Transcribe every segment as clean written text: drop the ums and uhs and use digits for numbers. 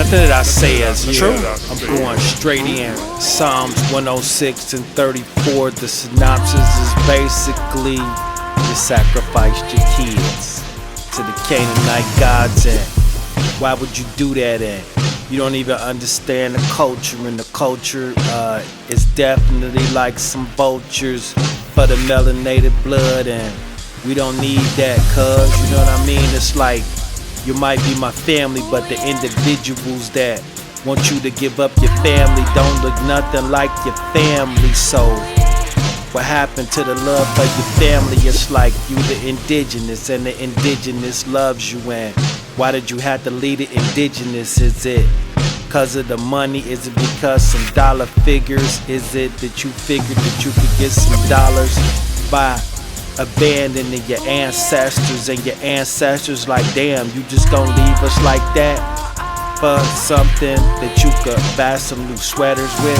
Nothing that I say is true. I'm going straight in. Psalms 106 and 34. The synopsis is basically you sacrificed your kids to the Canaanite gods, and why would you do that? And you don't even understand the culture, and the culture is definitely like some vultures for the melanated blood, and we don't need that, cuz, you know what I mean? It's like you might be my family, but the individuals that want you to give up your family don't look nothing like your family. So what happened to the love for your family? It's like you the indigenous, and the indigenous loves you. And why did you have to leave the indigenous? Is it because of the money? Is it because some dollar figures? Is it that you figured that you could get some dollars by abandoning your ancestors, and your ancestors like, damn, you just gonna leave us like that for something that you could buy some new sweaters with?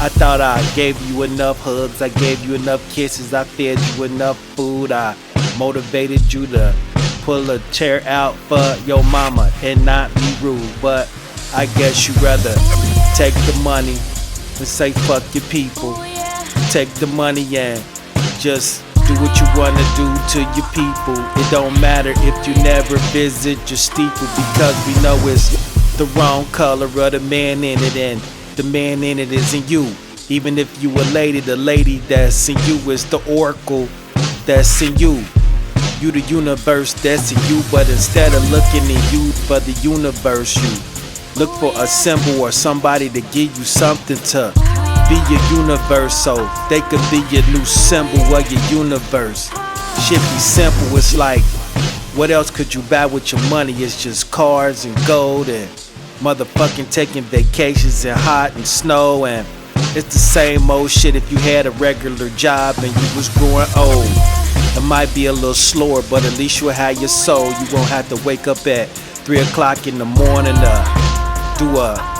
I thought I gave you enough hugs, I gave you enough kisses, I fed you enough food, I motivated you to pull a chair out for your mama and not be rude. But I guess you rather take the money and say fuck your people. Take the money and just do what you wanna do to your people. It don't matter if you never visit your steeple, because we know it's the wrong color of the man in it, and the man in it isn't you. Even if you a lady, the lady that's in you is the oracle that's in you. You the universe that's in you, but instead of looking in you for the universe, you look for a symbol or somebody to give you something to be your universe, so they could be your new symbol of your universe. Shit be simple, it's like, what else could you buy with your money? It's just cars and gold and motherfucking taking vacations in hot and snow, and it's the same old shit if you had a regular job and you was growing old. It might be a little slower, but at least you'll have your soul. You won't have to wake up at 3 o'clock in the morning to do a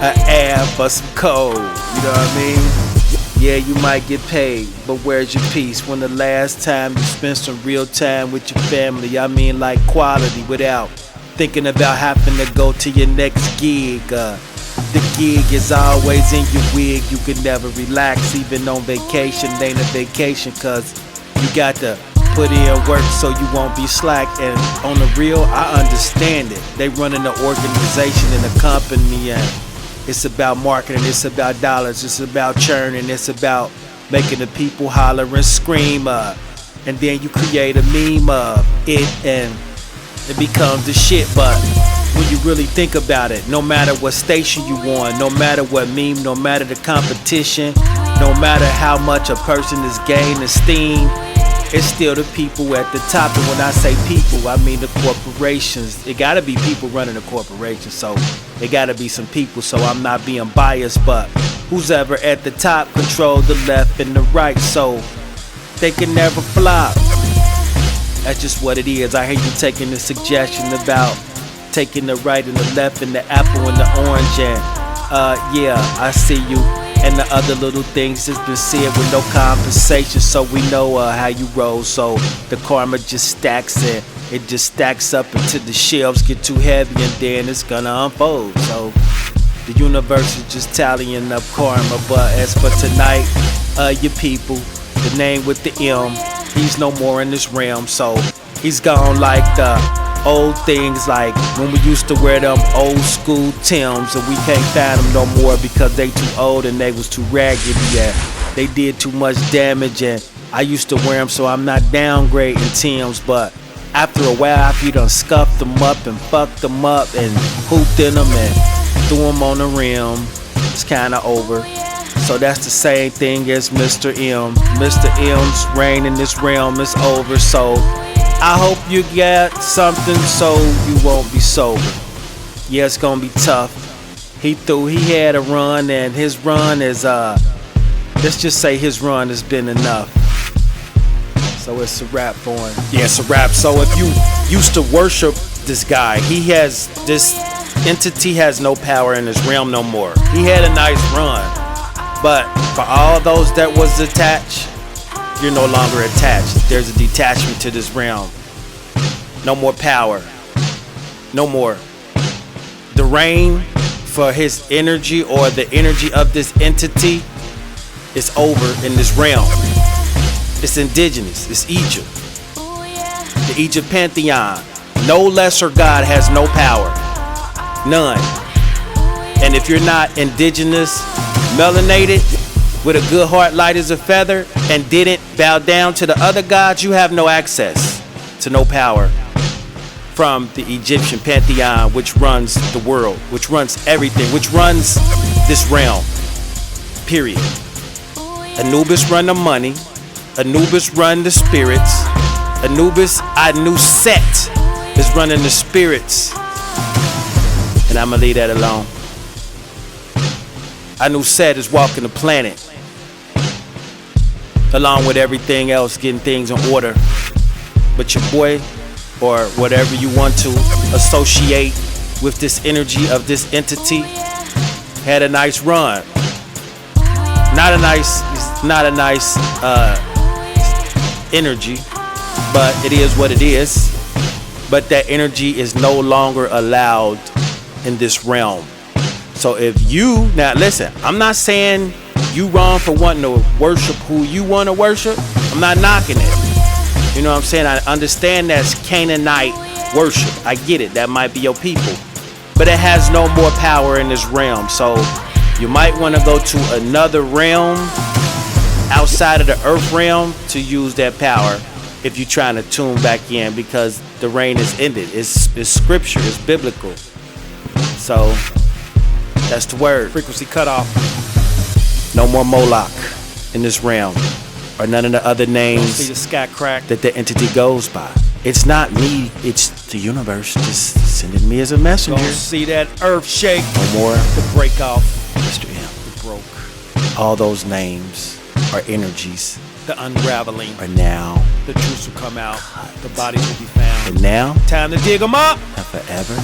ad for some cold, you know what I mean? Yeah, you might get paid, but where's your peace? When the last time you spent some real time with your family? I mean, like quality, without thinking about having to go to your next gig. The gig is always in your wig. You can never relax, even on vacation. It ain't a vacation, cause you got to put in work so you won't be slack. And on the real, I understand it. They running the organization and the company, and it's about marketing, it's about dollars, it's about churning, it's about making the people holler and scream. And then you create a meme of it, and it becomes the shit. But when you really think about it, no matter what station you on, no matter what meme, no matter the competition, no matter how much a person is gaining steam, it's still the people at the top. And when I say people, I mean the corporations. It gotta be people running the corporation, so it gotta be some people. So I'm not being biased, but who's ever at the top control the left and the right, so they can never flop. That's just what it is. I hear you taking the suggestion about taking the right and the left and the apple and the orange, and yeah, I see you. And the other little things that's been said with no compensation, so we know how you roll. So the karma just stacks, and it just stacks up until the shelves get too heavy, and then it's gonna unfold. So the universe is just tallying up karma. But as for tonight, your people, the name with the M, he's no more in this realm. So he's gone like the old things, like when we used to wear them old school Timbs, and we can't find them no more because they too old and they was too raggedy. Yeah, they did too much damage, and I used to wear them, so I'm not downgrading Timbs. But after a while, after you done scuffed them up and fucked them up and hooped in them and threw them on the rim, it's kinda over. So that's the same thing as Mr. M. Mr. M's reign in this realm is over. So I hope you got something so you won't be sober. Yeah, it's gonna be tough. He had a run, and his run is let's just say his run has been enough. So it's a wrap for him. Yeah, it's a wrap. So if you used to worship this guy, this entity has no power in his realm no more. He had a nice run, but for all those that was attached, you're no longer attached. There's a detachment to this realm. No more power. No more. reign for his energy or the energy of this entity is over in this realm. It's indigenous. It's Egypt. The Egypt pantheon. No lesser god has no power. None. And if you're not indigenous, melanated, with a good heart light as a feather, and didn't bow down to the other gods, you have no access to no power from the Egyptian pantheon, which runs the world, which runs everything, which runs this realm. Period. Anubis run the money. Anubis run the spirits. Anubis, Set is running the spirits. And I'm gonna leave that alone. Set is walking the planet, along with everything else, getting things in order. But your boy, or whatever you want to associate with this energy of this entity, had a nice run. Not a nice energy, but it is what it is. But that energy is no longer allowed in this realm. So if you, now listen, I'm not saying you wrong for wanting to worship who you want to worship. I'm not knocking it. You know what I'm saying? I understand that's Canaanite worship. I get it. That might be your people. But it has no more power in this realm. So you might want to go to another realm outside of the earth realm to use that power if you're trying to tune back in, because the reign is ended. It's scripture. It's biblical. So that's the word. Frequency cut off. No more Moloch in this realm, or none of the other names see the sky crack that the entity goes by. It's not me, it's the universe just sending me as a messenger. Don't see that earth shake. No more the break off. Mr. M. The broke. All those names are energies. The unraveling are now. The truths will come out. Cut. The bodies will be found. And now, time to dig them up. And forever.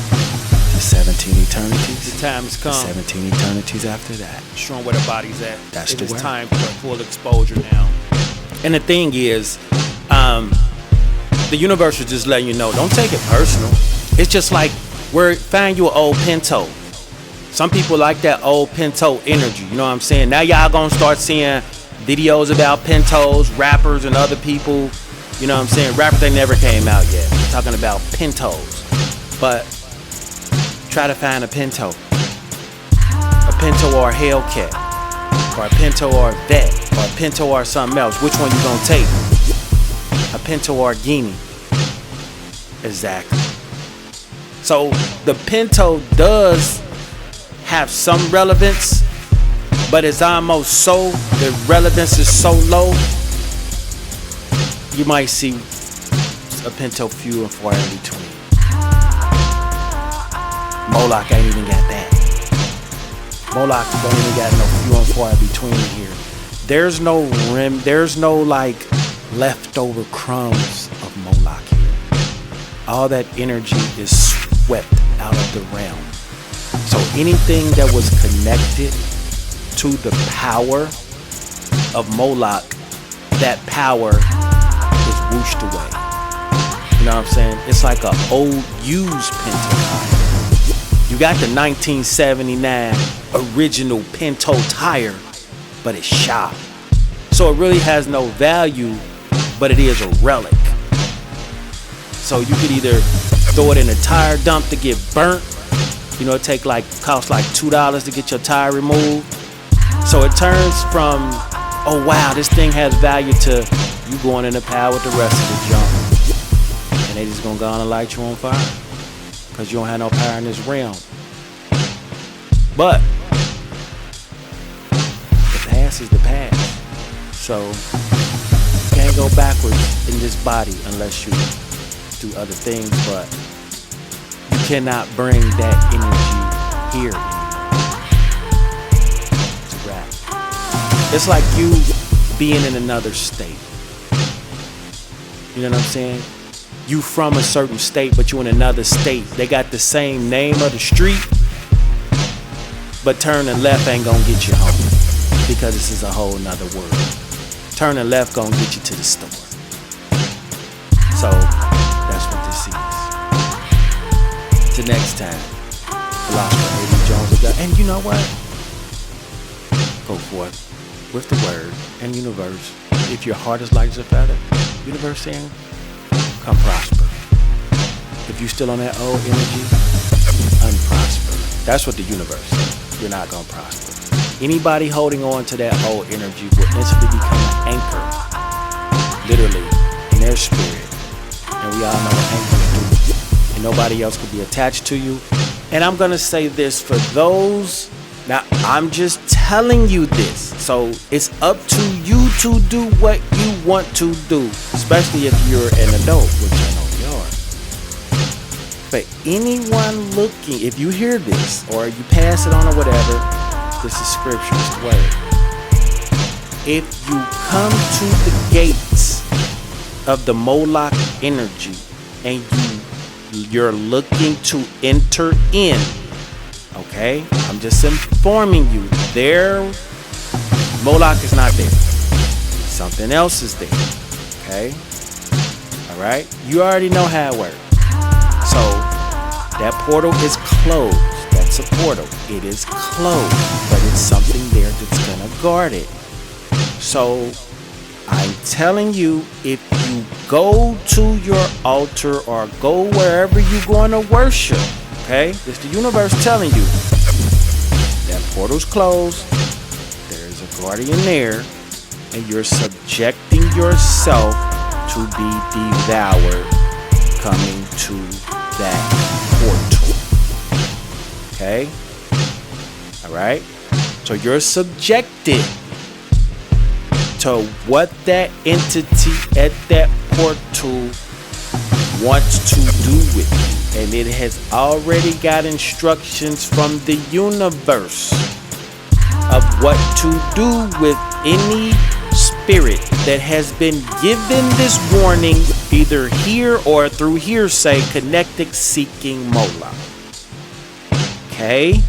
17 eternities. The time has come. 17 eternities after that. Showing where the body's at. That's the word. It's time for full exposure now. And the thing is, the universe is just letting you know, don't take it personal. It's just like, find you an old Pinto. Some people like that old Pinto energy. You know what I'm saying? Now y'all gonna start seeing videos about Pintos, rappers, and other people. You know what I'm saying? Rappers, they never came out yet. I'm talking about Pintos. But try to find a Pinto. A Pinto or a Hellcat. Or a Pinto or a Vet. Or a Pinto or something else. Which one you gonna take? A Pinto or a Guinea? Exactly. So the Pinto does have some relevance, but it's almost so, the relevance is so low, you might see a Pinto few and far in between. Moloch ain't even got that. Moloch don't even got no few and far in between here. There's no like leftover crumbs of Moloch here. All that energy is swept out of the realm. So anything that was connected to the power of Moloch, that power is whooshed away. You know what I'm saying? It's like an old used Pinto tire. You got the 1979 original Pinto tire, but it's shot. So it really has no value, but it is a relic. So you could either throw it in a tire dump to get burnt. You know, it costs like $2 to get your tire removed. So it turns from, oh wow, this thing has value, to you going in the power with the rest of the junk. And they just gonna go on and light you on fire. Because you don't have no power in this realm. But the past is the past. So you can't go backwards in this body unless you do other things, but you cannot bring that energy here anymore. It's a wrap. It's like you being in another state. You know what I'm saying? You from a certain state, but you in another state. They got the same name of the street, but turning left ain't gonna get you home, because this is a whole nother world. Turning left gonna get you to the store. So that's what this is. Till next time, Philosopher A.D. Jones of God. And you know what? Go forth with the word and universe. If your heart is light as a feather, universe saying, come prosper. If you're still on that old energy, unprosper. That's what the universe says. You're not going to prosper. Anybody holding on to that old energy will instantly become an anchor, literally, in their spirit. And we all know what anchors do. And nobody else could be attached to you. And I'm going to say this for those. Now, I'm just telling you this. So it's up to you to do what you want to do, especially if you're an adult, which I know you are. But anyone looking, if you hear this or you pass it on or whatever, this is scripture, it's the word. If you come to the gates of the Moloch energy and you're looking to enter in, okay? I'm just informing you, there, Moloch is not there. Something else is there, okay? All right? You already know how it works. So, that portal is closed. That's a portal. It is closed, but it's something there that's gonna guard it. So, I'm telling you, if you go to your altar or go wherever you're going to worship, okay? It's the universe telling you that portal's closed, there's a guardian there, and you're subjecting yourself to be devoured coming to that portal. Okay? Alright? So you're subjected to what that entity at that portal wants to do with you. And it has already got instructions from the universe of what to do with any spirit that has been given this warning, either here or through hearsay, connected seeking Moloch. Okay?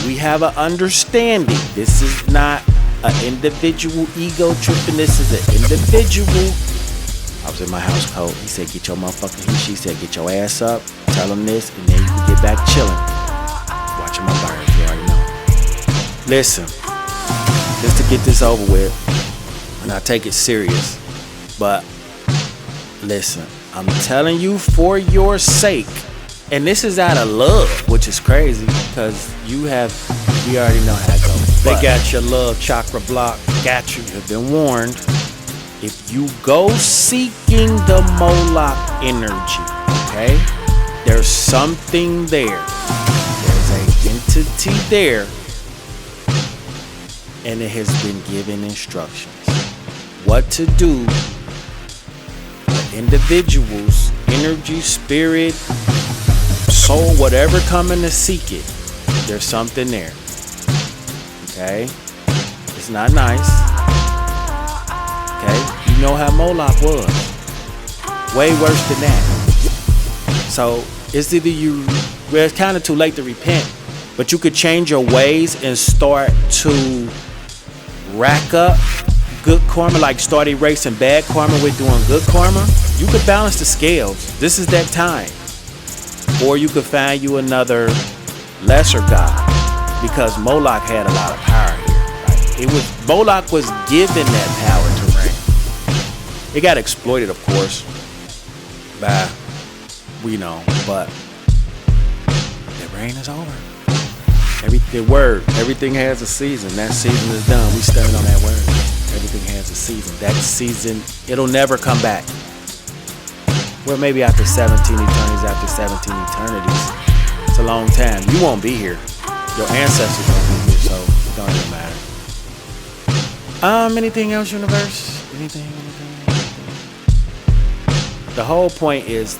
We have an understanding. This is not an individual ego tripping. This is an individual. I was in my house cold. He said, get your motherfucking, she said, get your ass up, tell him this, and then you can get back chilling. Watching my birds, you already know. Listen, just to get this over with, and I take it serious, but listen, I'm telling you for your sake, and this is out of love, which is crazy, because we already know how it goes. They got your love chakra blocked, got you, have been warned. If you go seeking the Moloch energy, okay, there's something there. There's an entity there, and it has been given instructions. What to do for individuals, energy, spirit, soul, whatever coming to seek it. There's something there. Okay? It's not nice. Okay? You know how Moloch was. Way worse than that. So it's either it's kind of too late to repent, but you could change your ways and start to rack up good karma, like start erasing bad karma with doing good karma. You could balance the scales. This is that time. Or you could find you another lesser god, because Moloch had a lot of power here. Like Moloch was given that power to reign. It got exploited, of course, by but the reign is over. Everything has a season. That season is done. We standing on that word. Everything has a season. That season, it'll never come back. Well, maybe after 17 eternities, after 17 eternities. It's a long time. You won't be here. Your ancestors won't be here, so it don't even matter. Anything else, universe? Anything? The whole point is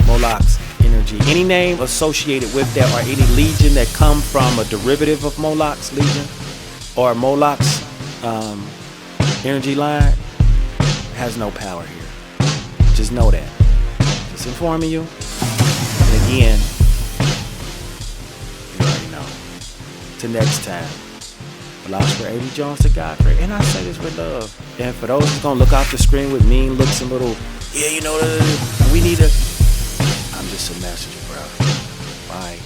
Moloch's energy. Any name associated with that, or any legion that come from a derivative of Moloch's legion or Moloch's energy line has no power here. Just know that. Just informing you. And again, you already know. Till next time. Philosopher A.D. Jones to God. And I say this with love. And for those who's gonna look off the screen with mean looks and little, we need a. I'm just a messenger, bro. Bye.